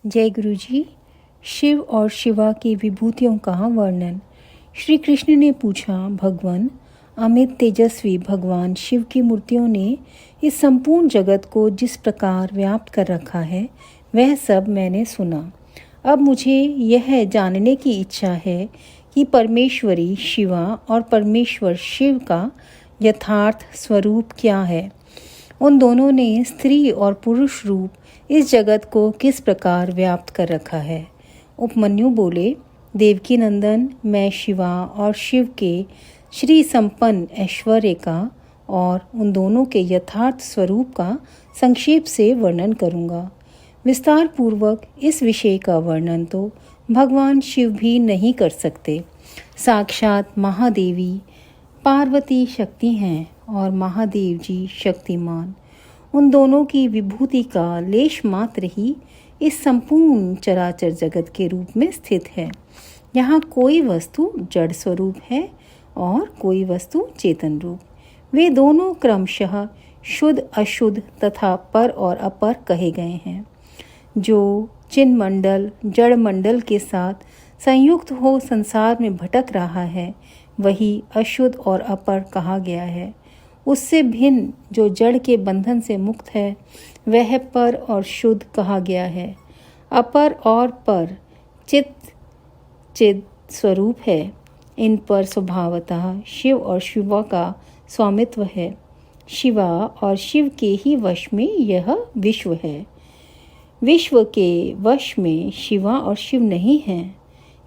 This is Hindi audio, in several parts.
जय गुरु जी। शिव और शिवा की विभूतियों का वर्णन। श्री कृष्ण ने पूछा, भगवान, अमित तेजस्वी भगवान शिव की मूर्तियों ने इस संपूर्ण जगत को जिस प्रकार व्याप्त कर रखा है वह सब मैंने सुना। अब मुझे यह जानने की इच्छा है कि परमेश्वरी शिवा और परमेश्वर शिव का यथार्थ स्वरूप क्या है। उन दोनों ने स्त्री और पुरुष रूप इस जगत को किस प्रकार व्याप्त कर रखा है। उपमन्यु बोले, देवकी नंदन, मैं शिवा और शिव के श्री संपन्न ऐश्वर्य का और उन दोनों के यथार्थ स्वरूप का संक्षेप से वर्णन करूंगा। विस्तार पूर्वक इस विषय का वर्णन तो भगवान शिव भी नहीं कर सकते। साक्षात महादेवी पार्वती शक्ति हैं और महादेव जी शक्तिमान। उन दोनों की विभूति का लेश मात्र ही इस संपूर्ण चराचर जगत के रूप में स्थित है। यहाँ कोई वस्तु जड़ स्वरूप है और कोई वस्तु चेतन रूप। वे दोनों क्रमशः शुद्ध अशुद्ध तथा पर और अपर कहे गए हैं। जो चिन्ह मंडल जड़ मंडल के साथ संयुक्त हो संसार में भटक रहा है वही अशुद्ध और अपर कहा गया है। उससे भिन्न जो जड़ के बंधन से मुक्त है वह पर और शुद्ध कहा गया है। अपर और पर चिद स्वरूप है। इन पर स्वभावतः शिव और शिवा का स्वामित्व है। शिवा और शिव के ही वश में यह विश्व है। विश्व के वश में शिवा और शिव नहीं हैं।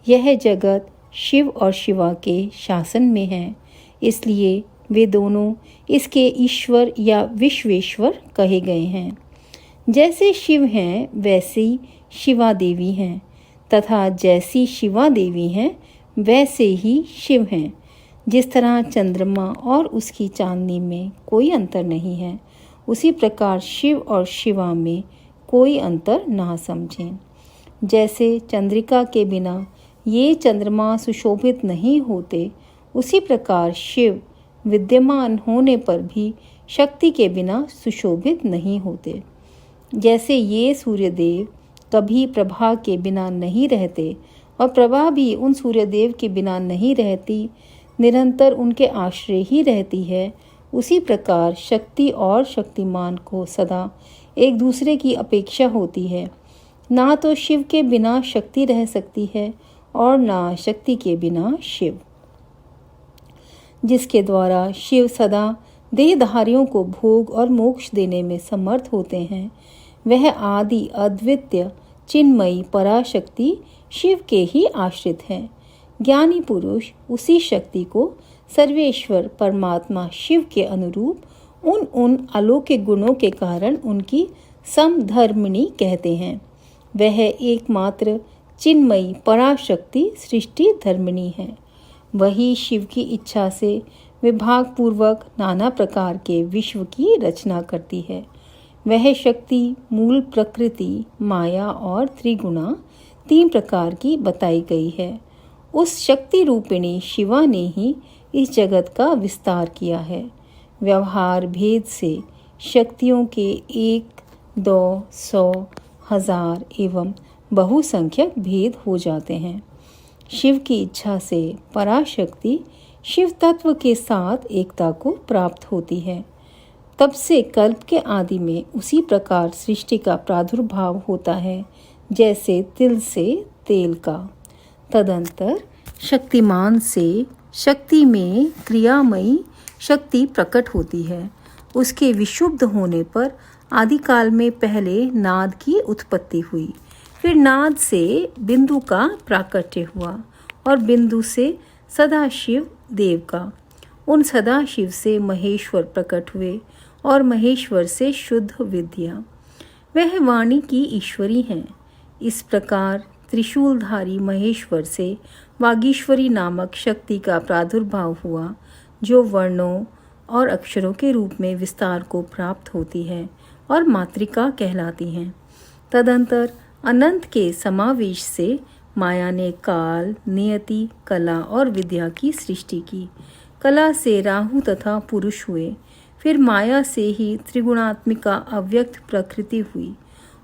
यह जगत शिव और शिवा के शासन में है, इसलिए वे दोनों इसके ईश्वर या विश्वेश्वर कहे गए हैं। जैसे शिव हैं वैसी शिवा देवी हैं तथा जैसी शिवा देवी हैं वैसे ही शिव हैं। जिस तरह चंद्रमा और उसकी चांदनी में कोई अंतर नहीं है, उसी प्रकार शिव और शिवा में कोई अंतर ना समझें। जैसे चंद्रिका के बिना ये चंद्रमा सुशोभित नहीं होते, उसी प्रकार शिव विद्यमान होने पर भी शक्ति के बिना सुशोभित नहीं होते। जैसे ये सूर्यदेव कभी प्रभा के बिना नहीं रहते और प्रभा भी उन सूर्यदेव के बिना नहीं रहती, निरंतर उनके आश्रय ही रहती है, उसी प्रकार शक्ति और शक्तिमान को सदा एक दूसरे की अपेक्षा होती है। ना तो शिव के बिना शक्ति रह सकती है और ना शक्ति के बिना शिव। जिसके द्वारा शिव सदा देहधारियों को भोग और मोक्ष देने में समर्थ होते हैं, वह आदि अद्वितीय चिन्मयी पराशक्ति शिव के ही आश्रित है। ज्ञानी पुरुष उसी शक्ति को सर्वेश्वर परमात्मा शिव के अनुरूप उन अलौकिक गुणों के कारण उनकी समधर्मिणी कहते हैं। वह एकमात्र चिन्मयी पराशक्ति सृष्टि धर्मिणी है। वही शिव की इच्छा से विभाग पूर्वक नाना प्रकार के विश्व की रचना करती है। वह शक्ति मूल प्रकृति, माया और त्रिगुणा तीन प्रकार की बताई गई है। उस शक्ति रूपिणी शिवा ने ही इस जगत का विस्तार किया है। व्यवहार भेद से शक्तियों के 1, 2, 100, 1000 एवं बहुसंख्यक भेद हो जाते हैं। शिव की इच्छा से पराशक्ति शिव तत्व के साथ एकता को प्राप्त होती है। तब से कल्प के आदि में उसी प्रकार सृष्टि का प्रादुर्भाव होता है जैसे तिल से तेल का। तदंतर शक्तिमान से शक्ति में क्रियामयी शक्ति प्रकट होती है। उसके विशुद्ध होने पर आदिकाल में पहले नाद की उत्पत्ति हुई, फिर नाद से बिंदु का प्राकट्य हुआ और बिंदु से सदाशिव देव का। उन सदाशिव से महेश्वर प्रकट हुए और महेश्वर से शुद्ध विद्या। वह वाणी की ईश्वरी हैं। इस प्रकार त्रिशूलधारी महेश्वर से वागीश्वरी नामक शक्ति का प्रादुर्भाव हुआ, जो वर्णों और अक्षरों के रूप में विस्तार को प्राप्त होती है और मातृका कहलाती हैं। तदंतर अनंत के समावेश से माया ने काल, नियति, कला और विद्या की सृष्टि की। कला से राहु तथा पुरुष हुए, फिर माया से ही त्रिगुणात्मिका अव्यक्त प्रकृति हुई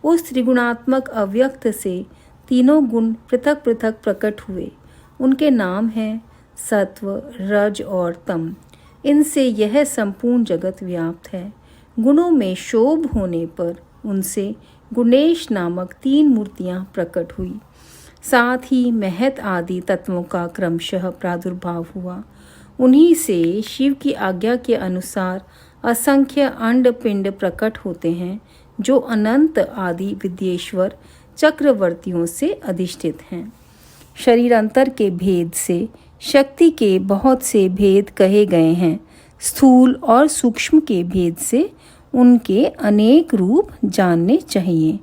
उस त्रिगुणात्मक अव्यक्त से तीनों गुण पृथक पृथक प्रकट हुए। उनके नाम हैं सत्व, रज और तम। इनसे यह संपूर्ण जगत व्याप्त है। गुणों में शोभ होने पर उनसे गुणेश नामक 3 मूर्तियां प्रकट हुई। साथ ही महत आदि तत्वों का क्रमशः प्रादुर्भाव हुआ। उन्हीं से शिव की आज्ञा के अनुसार असंख्य अंड पिंड प्रकट होते हैं, जो अनंत आदि विद्येश्वर चक्रवर्तियों से अधिष्ठित हैं। शरीर अंतर के भेद से शक्ति के बहुत से भेद कहे गए हैं। स्थूल और सूक्ष्म के भेद से उनके अनेक रूप जानने चाहिए।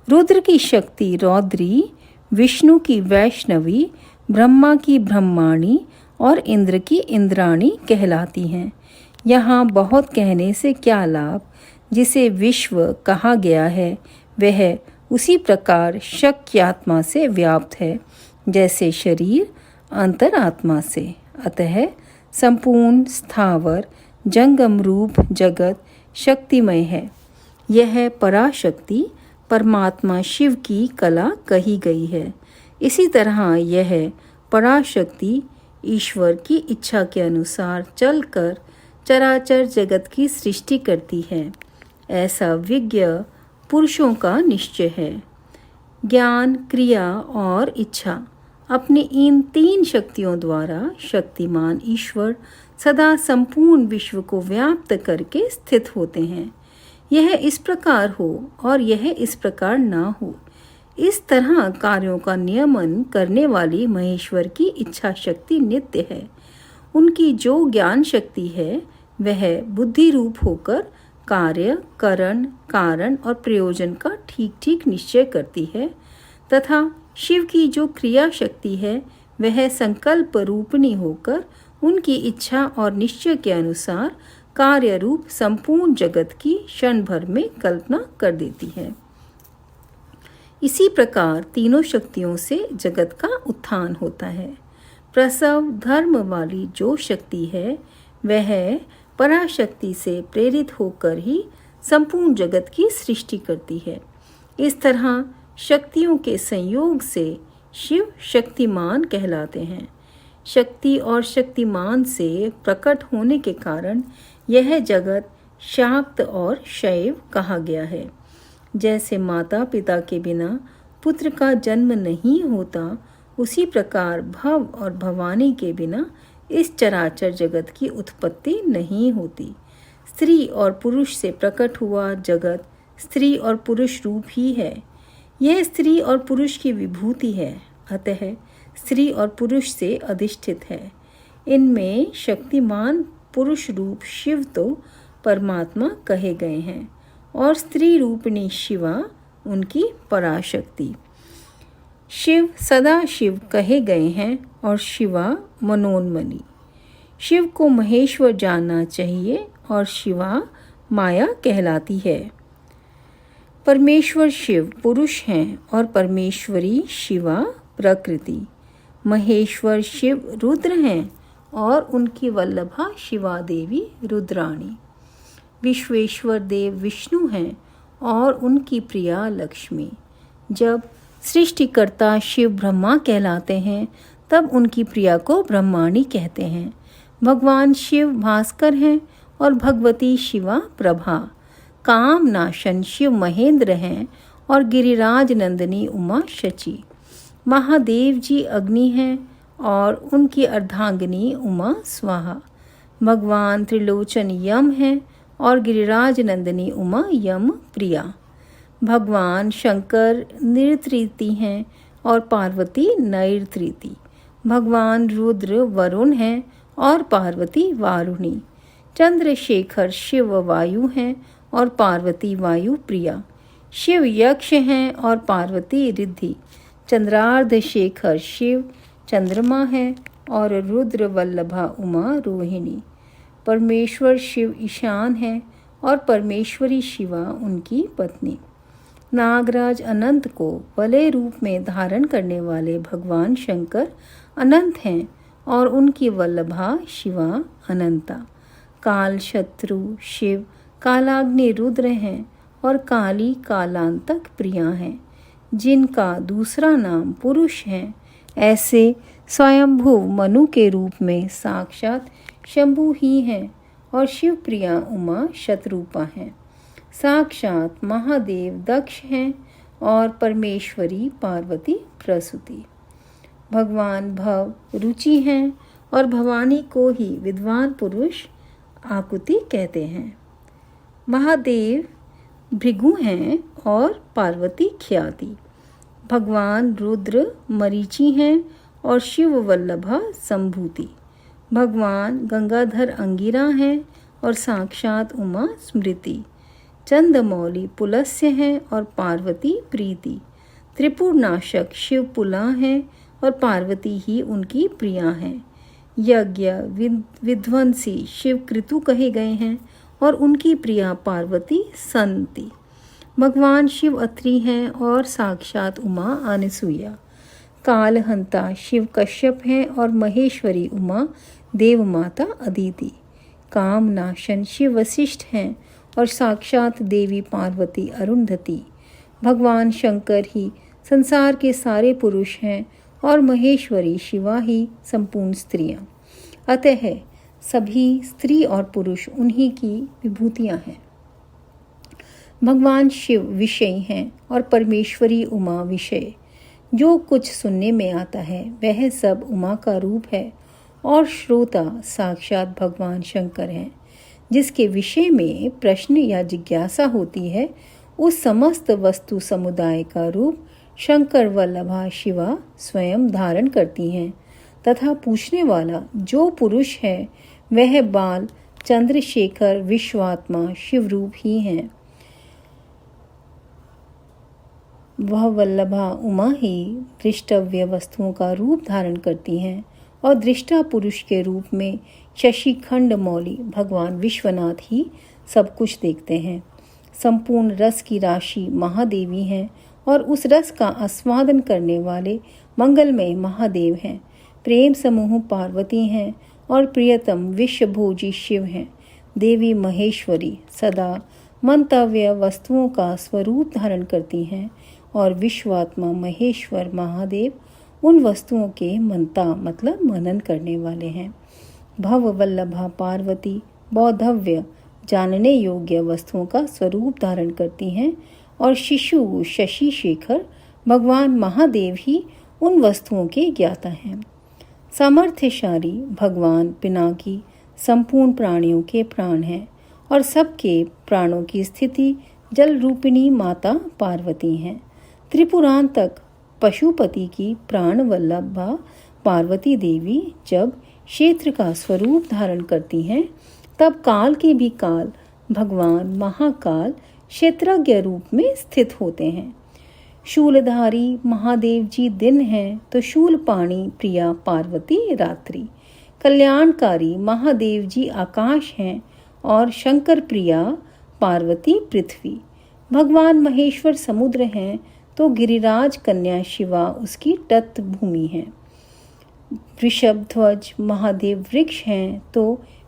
रुद्र की शक्ति रौद्री, विष्णु की वैष्णवी, ब्रह्मा की ब्रह्माणी और इंद्र की इंद्राणी कहलाती हैं। यहाँ बहुत कहने से क्या लाभ। जिसे विश्व कहा गया है वह उसी प्रकार शक्यात्मा से व्याप्त है जैसे शरीर अंतरात्मा से। अतः संपूर्ण स्थावर जंगम रूप जगत शक्तिमय है। यह पराशक्ति परमात्मा शिव की कला कही गई है। इसी तरह यह पराशक्ति ईश्वर की इच्छा के अनुसार चलकर चराचर जगत की सृष्टि करती है। ऐसा विज्ञ पुरुषों का निश्चय है। ज्ञान, क्रिया और इच्छा, अपनी इन 3 शक्तियों द्वारा शक्तिमान ईश्वर सदा संपूर्ण विश्व को व्याप्त करके स्थित होते हैं। यह इस प्रकार हो और यह इस प्रकार ना हो, इस तरह कार्यों का नियमन करने वाली महेश्वर की इच्छा शक्ति नित्य है। उनकी जो ज्ञान शक्ति है वह बुद्धि रूप होकर कार्य, करण, कारण और प्रयोजन का ठीक ठीक निश्चय करती है, तथा शिव की जो क्रिया शक्ति है वह संकल्प रूपणी होकर उनकी इच्छा और निश्चय के अनुसार कार्य रूप संपूर्ण जगत की क्षण भर में कल्पना कर देती है। इसी प्रकार तीनों शक्तियों से जगत का उत्थान होता है। प्रसव धर्म वाली जो शक्ति है वह पराशक्ति से प्रेरित होकर ही संपूर्ण जगत की सृष्टि करती है। इस तरह शक्तियों के संयोग से शिव शक्तिमान कहलाते हैं। शक्ति और शक्तिमान से प्रकट होने के कारण यह जगत शाक्त और शैव कहा गया है। जैसे माता पिता के बिना पुत्र का जन्म नहीं होता, उसी प्रकार भव और भवानी के बिना इस चराचर जगत की उत्पत्ति नहीं होती। स्त्री और पुरुष से प्रकट हुआ जगत स्त्री और पुरुष रूप ही है। यह स्त्री और पुरुष की विभूति है, अतः स्त्री और पुरुष से अधिष्ठित है। इनमें शक्तिमान पुरुष रूप शिव तो परमात्मा कहे गए हैं और स्त्री रूपिणी शिवा उनकी पराशक्ति। शिव सदा शिव कहे गए हैं और शिवा मनोन्मनी। शिव को महेश्वर जानना चाहिए और शिवा माया कहलाती है। परमेश्वर शिव पुरुष हैं और परमेश्वरी शिवा प्रकृति। महेश्वर शिव रुद्र हैं और उनकी वल्लभा शिवा देवी रुद्राणी। विश्वेश्वर देव विष्णु हैं और उनकी प्रिया लक्ष्मी। जब सृष्टिकर्ता शिव ब्रह्मा कहलाते हैं तब उनकी प्रिया को ब्रह्माणी कहते हैं। भगवान शिव भास्कर हैं और भगवती शिवा प्रभा। काम नाशन शिव महेंद्र हैं और गिरिराज नंदिनी उमा शची। महादेव जी अग्नि हैं और उनकी अर्धांगिनी उमा स्वाहा। भगवान त्रिलोचन यम हैं और गिरिराज नंदिनी उमा यम प्रिया। भगवान शंकर निरतृति हैं और पार्वती नैरतृति। भगवान रुद्र वरुण हैं और पार्वती वारुणी। चंद्रशेखर शिव वायु हैं और पार्वती वायु प्रिया। शिव यक्ष हैं और पार्वती रिद्धि। चंद्रार्ध शेखर शिव चंद्रमा है और रुद्र वल्लभा उमा रोहिणी। परमेश्वर शिव ईशान है और परमेश्वरी शिवा उनकी पत्नी। नागराज अनंत को वलय रूप में धारण करने वाले भगवान शंकर अनंत हैं और उनकी वल्लभा शिवा अनंता। काल शत्रु शिव कालाग्नि रुद्र हैं और काली कालांतक प्रिया हैं, जिनका दूसरा नाम पुरुष है। ऐसे स्वयंभू मनु के रूप में साक्षात शंभु ही हैं और शिव प्रिया उमा शतरूपा हैं। साक्षात महादेव दक्ष हैं और परमेश्वरी पार्वती प्रसूति। भगवान भव रुचि हैं और भवानी को ही विद्वान पुरुष आकुति कहते हैं। महादेव भृगु हैं और पार्वती ख्याति। भगवान रुद्र मरीचि हैं और शिव वल्लभा संभूति। भगवान गंगाधर अंगिरा हैं और साक्षात उमा स्मृति। चंद्रमौली पुलस्य हैं और पार्वती प्रीति। त्रिपुरनाशक शिव पुला हैं और पार्वती ही उनकी प्रिया हैं। यज्ञ विध्वंसी शिव कृतु कहे गए हैं और उनकी प्रिया पार्वती संति। भगवान शिव अत्रि हैं और साक्षात उमा अनसुईया। कालहंता शिव कश्यप हैं और महेश्वरी उमा देव माता अदिति। कामनाशन शिव वशिष्ठ हैं और साक्षात देवी पार्वती अरुंधति। भगवान शंकर ही संसार के सारे पुरुष हैं और महेश्वरी शिवा ही संपूर्ण स्त्रियां। अतः सभी स्त्री और पुरुष उन्हीं की विभूतियां हैं। भगवान शिव विषय हैं और परमेश्वरी उमा विषय। जो कुछ सुनने में आता है वह सब उमा का रूप है और श्रोता साक्षात भगवान शंकर हैं। जिसके विषय में प्रश्न या जिज्ञासा होती है उस समस्त वस्तु समुदाय का रूप शंकर वल्लभा शिवा स्वयं धारण करती हैं तथा पूछने वाला जो पुरुष है वह बाल चंद्रशेखर विश्वात्मा शिवरूप ही हैं। वह वल्लभा उमा ही दृष्टव्य वस्तुओं का रूप धारण करती हैं और दृष्टा पुरुष के रूप में शशिखंड मौली भगवान विश्वनाथ ही सब कुछ देखते हैं। संपूर्ण रस की राशि महादेवी हैं और उस रस का आस्वादन करने वाले मंगलमय महादेव हैं। प्रेम समूह पार्वती हैं और प्रियतम विश्वभोजी शिव हैं। देवी महेश्वरी सदा मंतव्य वस्तुओं का स्वरूप धारण करती हैं और विश्वात्मा महेश्वर महादेव उन वस्तुओं के मनता मतलब मनन करने वाले हैं। भव वल्लभा पार्वती बौद्धव्य जानने योग्य वस्तुओं का स्वरूप धारण करती हैं और शिशु शशि शेखर भगवान महादेव ही उन वस्तुओं के ज्ञाता हैं। सामर्थ्यशाली भगवान पिनाकी संपूर्ण प्राणियों के प्राण हैं और सबके प्राणों की स्थिति जल रूपिणी माता पार्वती हैं। त्रिपुरांतक पशुपति की प्राण वल्लभा पार्वती देवी जब क्षेत्र का स्वरूप धारण करती हैं तब काल के भी काल भगवान महाकाल क्षेत्रज्ञ रूप में स्थित होते हैं। शूलधारी महादेव जी दिन हैं तो शूलपाणी प्रिया पार्वती रात्रि। कल्याणकारी महादेव जी आकाश हैं और शंकर प्रिया पार्वती पृथ्वी। भगवान महेश्वर समुद्र हैं तो गिरिराज कन्या शिवा उसकी तट भूमि है। वृषभ ध्वज महादेव वृक्ष हैं तो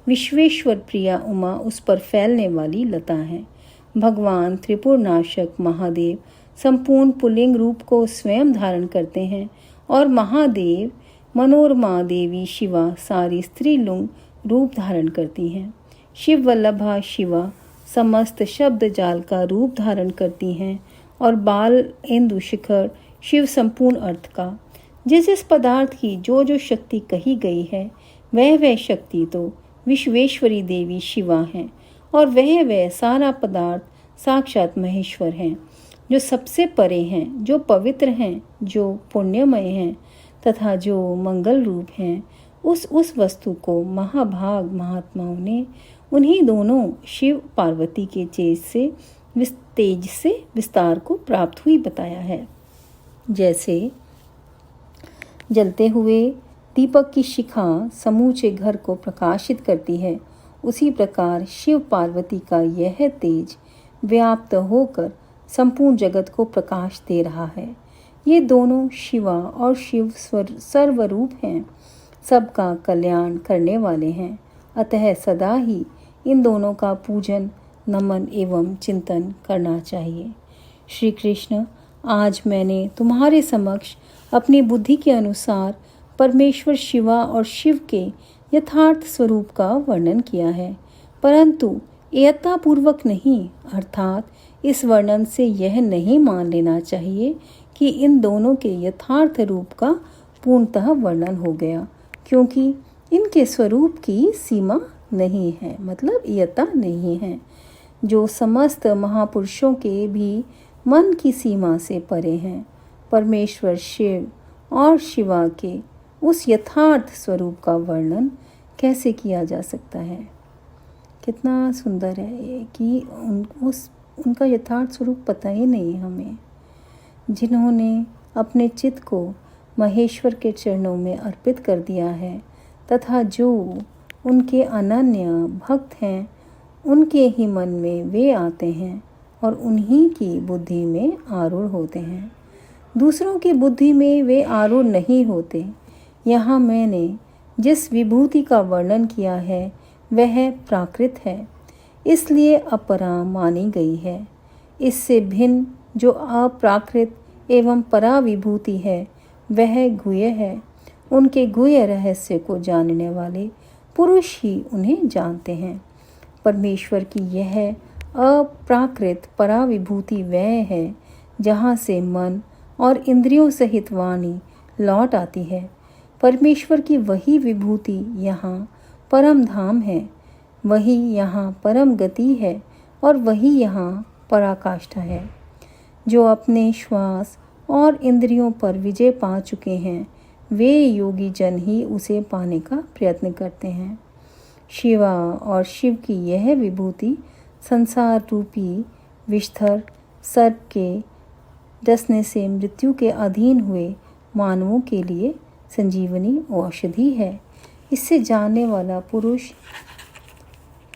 विश्वेश्वर प्रिया उमा उस पर फैलने वाली लता है। भगवान त्रिपुरनाशक महादेव संपूर्ण पुल्लिंग रूप को स्वयं धारण करते हैं और महादेव मनोरमा देवी शिवा सारी स्त्रीलिंग रूप धारण करती हैं। शिव वल्लभा शिवा समस्त शब्द जाल का रूप धारण करती हैं और बाल इंदु शिखर शिव संपूर्ण अर्थ का। जिस पदार्थ की जो जो शक्ति कही गई है वह शक्ति तो विश्वेश्वरी देवी शिवा हैं और वह सारा पदार्थ साक्षात महेश्वर हैं जो सबसे परे हैं, जो पवित्र हैं, जो पुण्यमय हैं तथा जो मंगल रूप हैं। उस वस्तु को महाभाग महात्माओं ने उन्हीं दोनों शिव पार्वती के तेज से विस्तार को प्राप्त हुई बताया है। जैसे जलते हुए दीपक की शिखा समूचे घर को प्रकाशित करती है, उसी प्रकार शिव पार्वती का यह तेज व्याप्त होकर संपूर्ण जगत को प्रकाश दे रहा है। ये दोनों शिवा और शिव सर्वरूप हैं, सबका कल्याण करने वाले हैं। अतः सदा ही इन दोनों का पूजन नमन एवं चिंतन करना चाहिए। श्री कृष्ण, आज मैंने तुम्हारे समक्ष अपनी बुद्धि के अनुसार परमेश्वर शिवा और शिव के यथार्थ स्वरूप का वर्णन किया है, परंतु एयत्तापूर्वक नहीं, अर्थात इस वर्णन से यह नहीं मान लेना चाहिए कि इन दोनों के यथार्थ रूप का पूर्णतः वर्णन हो गया, क्योंकि इनके स्वरूप की सीमा नहीं है, मतलब एयत्ता नहीं है, जो समस्त महापुरुषों के भी मन की सीमा से परे हैं। परमेश्वर शिव और शिवा के उस यथार्थ स्वरूप का वर्णन कैसे किया जा सकता है। कितना सुंदर है ये कि उनका यथार्थ स्वरूप पता ही नहीं हमें, जिन्होंने अपने चित्त को महेश्वर के चरणों में अर्पित कर दिया है तथा जो उनके अनन्य भक्त हैं, उनके ही मन में वे आते हैं और उन्हीं की बुद्धि में आरूढ़ होते हैं। दूसरों की बुद्धि में वे आरूढ़ नहीं होते। यहाँ मैंने जिस विभूति का वर्णन किया है वह प्राकृत है, इसलिए अपरा मानी गई है। इससे भिन्न जो अप्राकृत एवं परा विभूति है वह गुह्य है। उनके गुह्य रहस्य को जानने वाले पुरुष ही उन्हें जानते हैं। परमेश्वर की यह अप्राकृत परा विभूति वह है जहाँ से मन और इंद्रियों सहित वाणी लौट आती है। परमेश्वर की वही विभूति यहाँ परम धाम है, वही यहाँ परम गति है और वही यहाँ पराकाष्ठा है। जो अपने श्वास और इंद्रियों पर विजय पा चुके हैं वे योगी जन ही उसे पाने का प्रयत्न करते हैं। शिवा और शिव की यह विभूति संसार रूपी विषधर सर्प के डसने से मृत्यु के अधीन हुए मानवों के लिए संजीवनी औषधि है। इससे जानने वाला पुरुष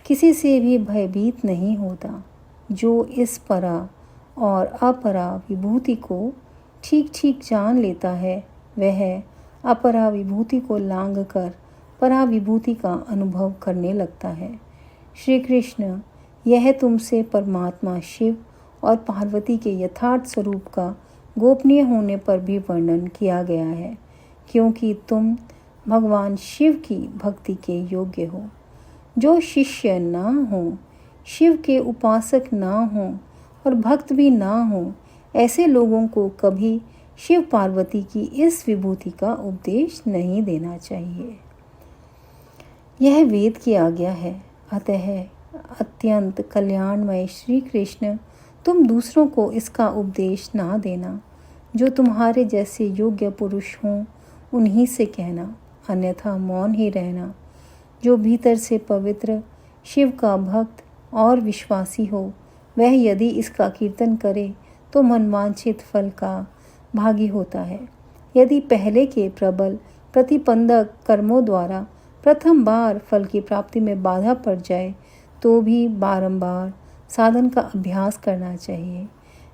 किसी से भी भयभीत नहीं होता। जो इस परा और अपरा विभूति को ठीक ठीक जान लेता है वह अपरा विभूति को लांघ कर परा विभूति का अनुभव करने लगता है। श्री कृष्ण, यह तुमसे परमात्मा शिव और पार्वती के यथार्थ स्वरूप का गोपनीय होने पर भी वर्णन किया गया है, क्योंकि तुम भगवान शिव की भक्ति के योग्य हो। जो शिष्य ना हो, शिव के उपासक ना हो और भक्त भी ना हो, ऐसे लोगों को कभी शिव पार्वती की इस विभूति का उपदेश नहीं देना चाहिए। यह वेद की आज्ञा है। अतः अत्यंत कल्याणमय श्री कृष्ण, तुम दूसरों को इसका उपदेश ना देना। जो तुम्हारे जैसे योग्य पुरुष हों उन्हीं से कहना, अन्यथा मौन ही रहना। जो भीतर से पवित्र शिव का भक्त और विश्वासी हो वह यदि इसका कीर्तन करे तो मनवांछित फल का भागी होता है। यदि पहले के प्रबल प्रतिबंधक कर्मों द्वारा प्रथम बार फल की प्राप्ति में बाधा पड़ जाए तो भी बारंबार साधन का अभ्यास करना चाहिए।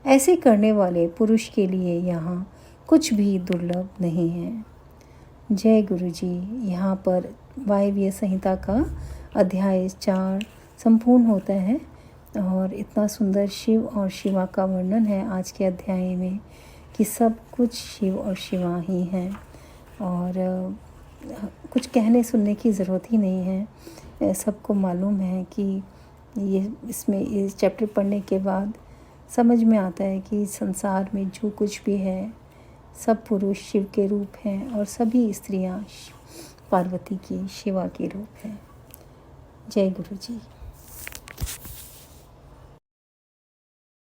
ऐसे करने वाले पुरुष के लिए यहाँ कुछ भी दुर्लभ नहीं है। जय गुरु जी। यहाँ पर वायव्य संहिता का अध्याय 4 संपूर्ण होता है और इतना सुंदर शिव और शिवा का वर्णन है आज के अध्याय में कि सब कुछ शिव और शिवा ही हैं और कुछ कहने सुनने की ज़रूरत ही नहीं है। सबको मालूम है कि ये इसमें इस चैप्टर पढ़ने के बाद समझ में आता है कि संसार में जो कुछ भी है सब पुरुष शिव के रूप हैं और सभी स्त्रियां पार्वती की शिवा के रूप हैं। जय गुरु जी।